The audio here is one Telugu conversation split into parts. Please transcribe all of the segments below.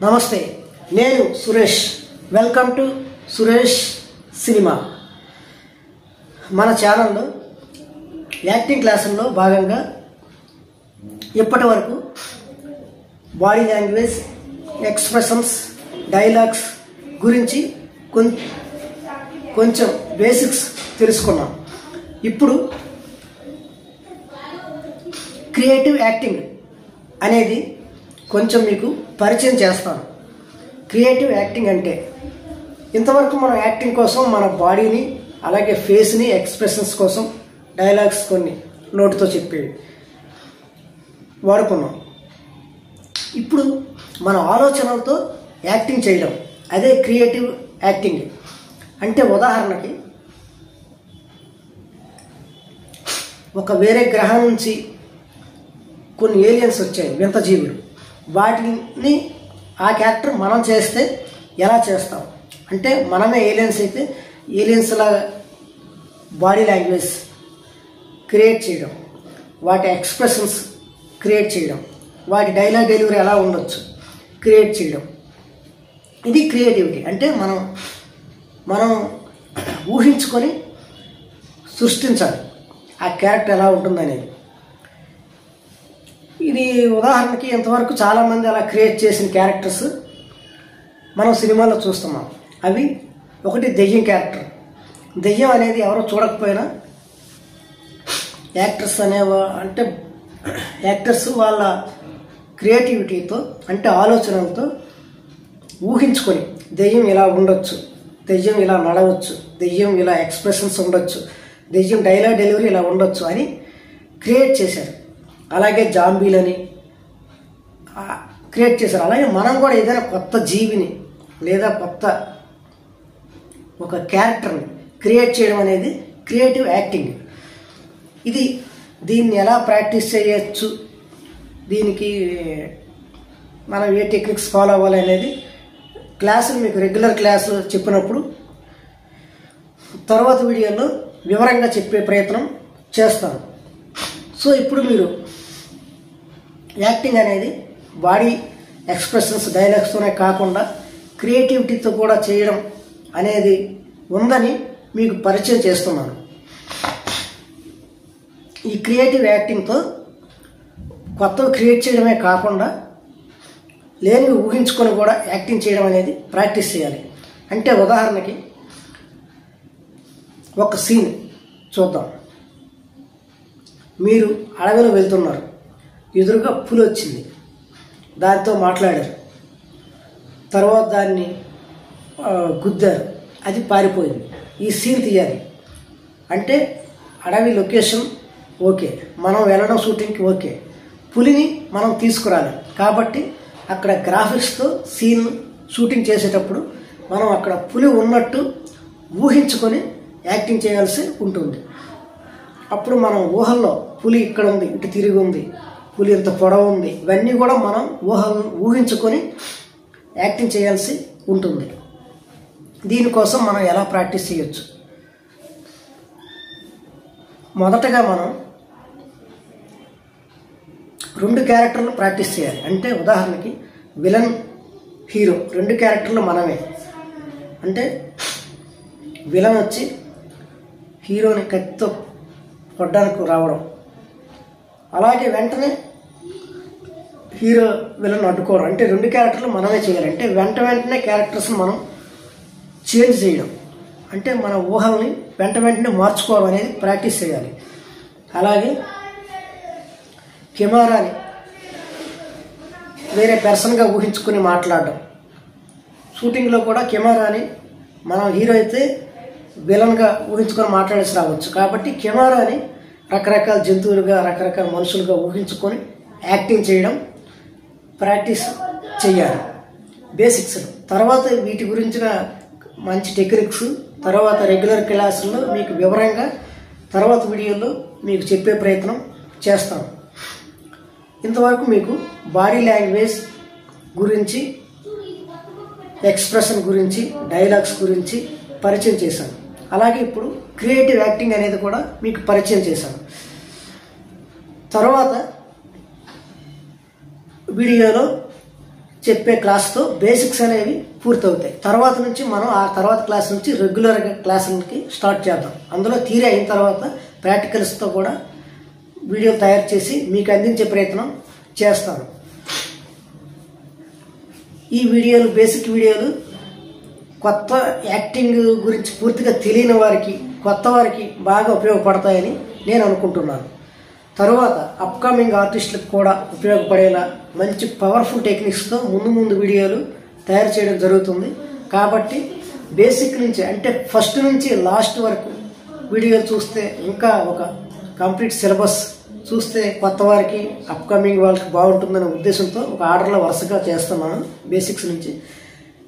నమస్తే, నేను Suresh. Welcome to Suresh cinema. మన ఛానల్లో యాక్టింగ్ క్లాసుల్లో భాగంగా ఇప్పటి వరకు బాడీ లాంగ్వేజ్, ఎక్స్ప్రెషన్స్, డైలాగ్స్ గురించి కొంచెం బేసిక్స్ తెలుసుకున్నాం. ఇప్పుడు క్రియేటివ్ యాక్టింగ్ అనేది కొంచెం మీకు పరిచయం చేస్తాను. క్రియేటివ్ యాక్టింగ్ అంటే ఇంతవరకు మనం యాక్టింగ్ కోసం మన బాడీని, అలాగే ఫేస్ని, ఎక్స్ప్రెషన్స్ కోసం డైలాగ్స్ కొన్ని నోటితో చెప్పేవి వాడుకున్నాం. ఇప్పుడు మన ఆలోచనలతో యాక్టింగ్ చేయడం, అదే క్రియేటివ్ యాక్టింగ్. అంటే ఉదాహరణకి ఒక వేరే గ్రహం నుంచి కొన్ని ఏలియన్స్ వచ్చాయి, వింత జీవులు. వాటిని ఆ క్యారెక్టర్ మనం చేస్తే ఎలా చేస్తాం అంటే, మనమే ఏలియన్స్ అయితే ఏలియన్స్లా బాడీ లాంగ్వేజ్ క్రియేట్ చేయడం, వాటి ఎక్స్ప్రెషన్స్ క్రియేట్ చేయడం, వాటి డైలాగ్ డెలివరీ ఎలా ఉండొచ్చు క్రియేట్ చేయడం. ఇది క్రియేటివిటీ. అంటే మనం ఊహించుకొని సృష్టించాలి ఆ క్యారెక్టర్ ఎలా ఉంటుందనేది. ఇది ఉదాహరణకి ఇంతవరకు చాలామంది అలా క్రియేట్ చేసిన క్యారెక్టర్స్ మనం సినిమాలో చూస్తున్నాం. అవి ఒకటి దెయ్యం క్యారెక్టర్. దెయ్యం అనేది ఎవరో చూడకపోయినా యాక్టర్స్ వాళ్ళ క్రియేటివిటీతో, అంటే ఆలోచనలతో ఊహించుకొని దెయ్యం ఇలా ఉండొచ్చు, దెయ్యం ఇలా నడవచ్చు, దెయ్యం ఇలా ఎక్స్ప్రెషన్స్ ఉండొచ్చు, దెయ్యం డైలాగ్ డెలివరీ ఇలా ఉండొచ్చు అని క్రియేట్ చేశారు. అలాగే జాంబీలని క్రియేట్ చేశారు. అలాగే మనం కూడా ఏదైనా కొత్త జీవిని లేదా కొత్త ఒక క్యారెక్టర్ని క్రియేట్ చేయడం అనేది క్రియేటివ్ యాక్టింగ్. దీన్ని ఎలా ప్రాక్టీస్ చేయొచ్చు, దీనికి మనం ఏ టెక్నిక్స్ ఫాలో అవ్వాలి అనేది క్లాసులు మీకు రెగ్యులర్ క్లాసు చెప్పినప్పుడు తర్వాత వీడియోలో వివరంగా చెప్పే ప్రయత్నం చేస్తాను. సో ఇప్పుడు మీరు యాక్టింగ్ అనేది బాడీ ఎక్స్ప్రెషన్స్, డైలాగ్స్తోనే కాకుండా క్రియేటివిటీతో కూడా చేయడం అనేది ఉందని మీకు పరిచయం చేస్తున్నాను. ఈ క్రియేటివ్ యాక్టింగ్తో కొత్తవి క్రియేట్ చేయడమే కాకుండా లేనివి ఊహించుకొని కూడా యాక్టింగ్ చేయడం అనేది ప్రాక్టీస్ చేయాలి. అంటే ఉదాహరణకి ఒక సీన్ చూద్దాం. మీరు అడవిలో వెళ్తున్నారు, ఎదురుగా పులి వచ్చింది, దాంతో మాట్లాడారు, తర్వాత దాన్ని గుద్దారు, అది పారిపోయింది. ఈ సీన్ తీయాలి అంటే అడవి లొకేషన్ ఓకే, మనం వెళ్ళడం షూటింగ్కి ఓకే, పులిని మనం తీసుకురాలి. కాబట్టి అక్కడ గ్రాఫిక్స్తో సీన్ షూటింగ్ చేసేటప్పుడు మనం అక్కడ పులి ఉన్నట్టు ఊహించుకొని యాక్టింగ్ చేయాల్సి ఉంటుంది. అప్పుడు మనం ఊహల్లో పులి ఇక్కడ ఉంది, ఇటు తిరిగి ఉంది, పులి ఇంత పొడవు ఉంది, ఇవన్నీ కూడా మనం ఊహించుకొని యాక్టింగ్ చేయాల్సి ఉంటుంది. దీనికోసం మనం ఎలా ప్రాక్టీస్ చేయొచ్చు? మొదటగా మనం 2 క్యారెక్టర్లు ప్రాక్టీస్ చేయాలి. అంటే ఉదాహరణకి విలన్, హీరో 2 క్యారెక్టర్లు మనమే. అంటే విలన్ వచ్చి హీరోని కత్తితో కొట్టడానికి రావడం, అలాగే వెంటనే హీరో విలన్ అడ్డుకోవడం. అంటే 2 క్యారెక్టర్లు మనమే చేయాలి. అంటే వెంటనే క్యారెక్టర్స్ని మనం చేంజ్ చేయడం, అంటే మన ఊహల్ని వెంటనే మార్చుకోవడం అనేది ప్రాక్టీస్ చేయాలి. అలాగే కెమెరాని వేరే పర్సన్గా ఊహించుకొని మాట్లాడడం. షూటింగ్లో కూడా కెమెరాని మనం హీరో అయితే విలన్గా ఊహించుకొని మాట్లాడేసి రావచ్చు. కాబట్టి కెమెరాని రకరకాల జంతువులుగా, రకరకాల మనుషులుగా ఊహించుకొని యాక్టింగ్ చేయడం ప్రాక్టీస్ చేయాలి. బేసిక్స్. తర్వాత వీటి గురించిన మంచి టెక్నిక్స్ తర్వాత రెగ్యులర్ క్లాసుల్లో మీకు వివరంగా తర్వాత వీడియోలో మీకు చెప్పే ప్రయత్నం చేస్తాను. ఇంతవరకు మీకు బాడీ లాంగ్వేజ్ గురించి, ఎక్స్ప్రెషన్ గురించి, డైలాగ్స్ గురించి పరిచయం చేశాను. అలాగే ఇప్పుడు క్రియేటివ్ యాక్టింగ్ అనేది కూడా మీకు పరిచయం చేశాను. తర్వాత వీడియోలో చెప్పే క్లాస్తో బేసిక్స్ అనేవి పూర్తవుతాయి. తర్వాత నుంచి మనం ఆ తర్వాత క్లాస్ నుంచి రెగ్యులర్గా క్లాసులకి స్టార్ట్ చేద్దాం. అందులో థియరీ అయిన తర్వాత ప్రాక్టికల్స్తో కూడా వీడియో తయారు చేసి మీకు అందించే ప్రయత్నం చేస్తాను. ఈ వీడియోలు బేసిక్ వీడియోలు కొత్త యాక్టింగ్ గురించి పూర్తిగా తెలియని వారికి, కొత్త వారికి బాగా ఉపయోగపడతాయని నేను అనుకుంటున్నాను. తరువాత అప్కమింగ్ ఆర్టిస్టులకు కూడా ఉపయోగపడేలా మంచి పవర్ఫుల్ టెక్నిక్స్తో ముందు వీడియోలు తయారు చేయడం జరుగుతుంది. కాబట్టి బేసిక్ నుంచి అంటే ఫస్ట్ నుంచి లాస్ట్ వరకు వీడియోలు చూస్తే, ఇంకా ఒక కంప్లీట్ సిలబస్ చూస్తే కొత్త వారికి, అప్కమింగ్ వాళ్ళకి బాగుంటుందనే ఉద్దేశంతో ఒక ఆర్డర్లో వరుసగా చేస్తున్నాను. బేసిక్స్ నుంచి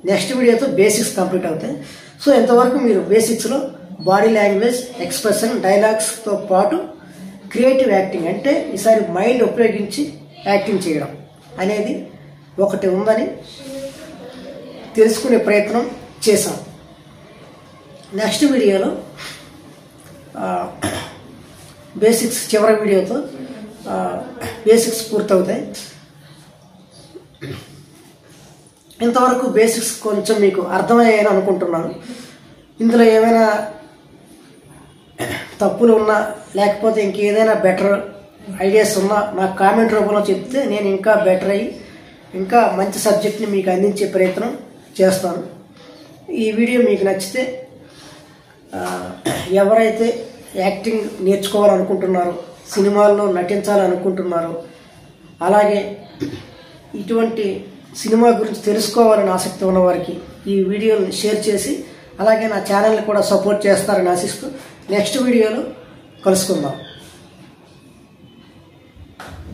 నెక్స్ట్ వీడియోతో బేసిక్స్ కంప్లీట్ అవుతాయి. సో ఇంతవరకు మీరు బేసిక్స్లో బాడీ లాంగ్వేజ్, ఎక్స్ప్రెషన్, డైలాగ్స్తో పాటు క్రియేటివ్ యాక్టింగ్ అంటే ఈసారి మైండ్ ఉపయోగించి యాక్టింగ్ చేయడం అనేది ఒకటి ఉందని తెలుసుకునే ప్రయత్నం చేశాం. నెక్స్ట్ వీడియోలో బేసిక్స్ చివరి వీడియోతో బేసిక్స్ పూర్తవుతాయి. ఇంతవరకు బేసిక్స్ కొంచెం మీకు అర్థమయ్యాయని అనుకుంటున్నాను. ఇందులో ఏమైనా తప్పులు ఉన్నా, లేకపోతే ఇంకేదైనా బెటర్ ఐడియాస్ ఉన్నా నాకు కామెంట్ రూపంలో చెప్తే నేను ఇంకా బెటర్ అయ్యి ఇంకా మంచి సబ్జెక్ట్ని మీకు అందించే ప్రయత్నం చేస్తాను. ఈ వీడియో మీకు నచ్చితే ఎవరైతే యాక్టింగ్ నేర్చుకోవాలనుకుంటున్నారో, సినిమాల్లో నటించాలనుకుంటున్నారో, అలాగే ఇటువంటి సినిమా గురించి తెలుసుకోవాలని ఆసక్తి ఉన్న వారికి ఈ వీడియోని షేర్ చేసి అలాగే నా ఛానల్ని కూడా సపోర్ట్ చేస్తారని ఆశిస్తూ నెక్స్ట్ వీడియోలో కలుసుకుందాం.